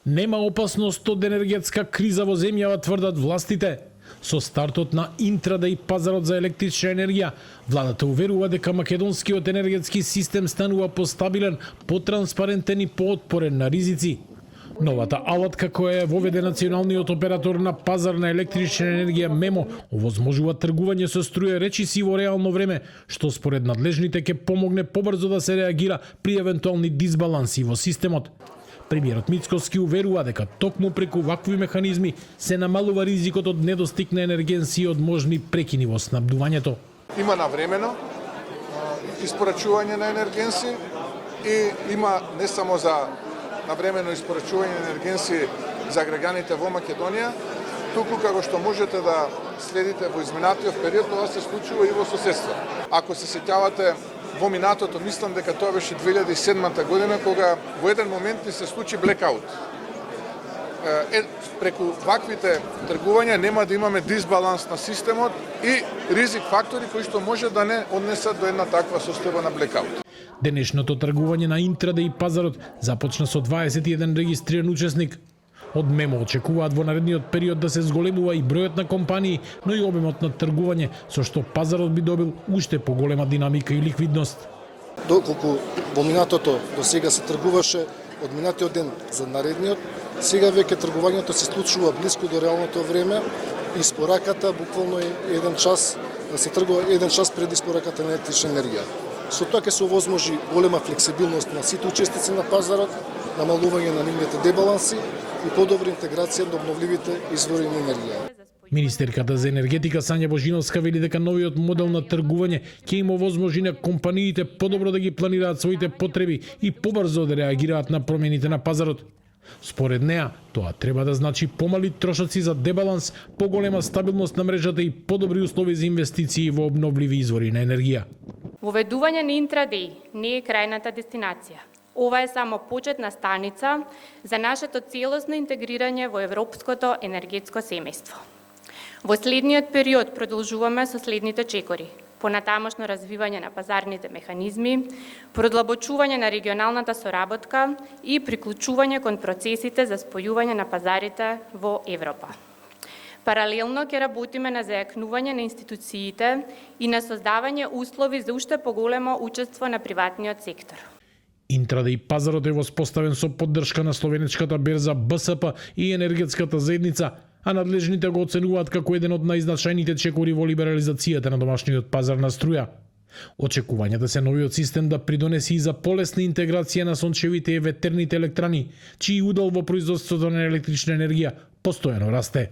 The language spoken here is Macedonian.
Нема опасност од енергетска криза во земјава, тврдат властите. Со стартот на интрадеј пазарот за електрична енергија, владата уверува дека македонскиот енергетски систем станува постабилен, потранспарентен и поотпорен на ризици. Новата алатка која е воведе националниот оператор на пазар на електрична енергија МЕМО овозможува тргување со струја речиси во реално време, што според надлежните ќе помогне побрзо да се реагира при евентуални дисбаланси во системот. Премиерот Мицкоски уверува дека токму преку вакви механизми се намалува ризикот од недостиг на енергенси и од можни прекини во снабдувањето. Има навремено испорачување на енергенси и има не само за навремено испорачување на енергенси за граѓаните во Македонија, туку како што можете да следите во изминатиот период, тоа се случува и во соседство. Ако се сеќавате во минатото, мислам дека тоа беше 2007 година, кога во еден момент ни се случи блекаут. Преку ваквите тргувања нема да имаме дисбаланс на системот и ризик фактори кои што може да не однесат до една таква состојба на блекаут. Денешното тргување на интрадеј пазарот започна со 21 регистриран учесник. Од МЕМО очекуваат во наредниот период да се зголемува и бројот на компании, но и обемот на тргување, со што пазарот би добил уште поголема динамика и ликвидност. Доколку во минатото до сега се тргуваше од минатиот ден за наредниот, сега веќе тргувањето се случува блиску до реалното време и испораката буквално е еден час, да се тргува еден час пред испораката на електрична енергија. Со тоа ќе се овозможи голема флексибилност на сите учесници на пазарот, намалување на нивните дебаланси и подобра интеграција на обновливите извори на енергија. Министерката за енергетика Сања Божиновска вели дека новиот модел на тргување ќе им овозможи на компаниите подобро да ги планираат своите потреби и побрзо да реагираат на промените на пазарот. Според неа, тоа треба да значи помали трошоци за дебаланс, поголема стабилност на мрежата и подобри услови за инвестиции во обновливи извори на енергија. Воведување на интрадеј не е крајната дестинација. Ова е само почетна станица за нашето целосно интегрирање во европското енергетско семејство. Во следниот период продолжуваме со следните чекори: понатамошно развивање на пазарните механизми, продлабочување на регионалната соработка и приклучување кон процесите за спојување на пазарите во Европа. Паралелно ќе работиме на зајакнување на институциите и на создавање услови за уште поголемо учество на приватниот сектор. Интрадеј пазарот е воспоставен со поддршка на словенечката берза БСП и енергетската заедница, а надлежните го оценуваат како еден од најзначајните чекори во либерализацијата на домашниот пазар на струја. Очекувањата се новиот систем да придонеси и за полесна интеграција на сончевите и ветерните електрани, чиј удел во производството на електрична енергија постојано расте.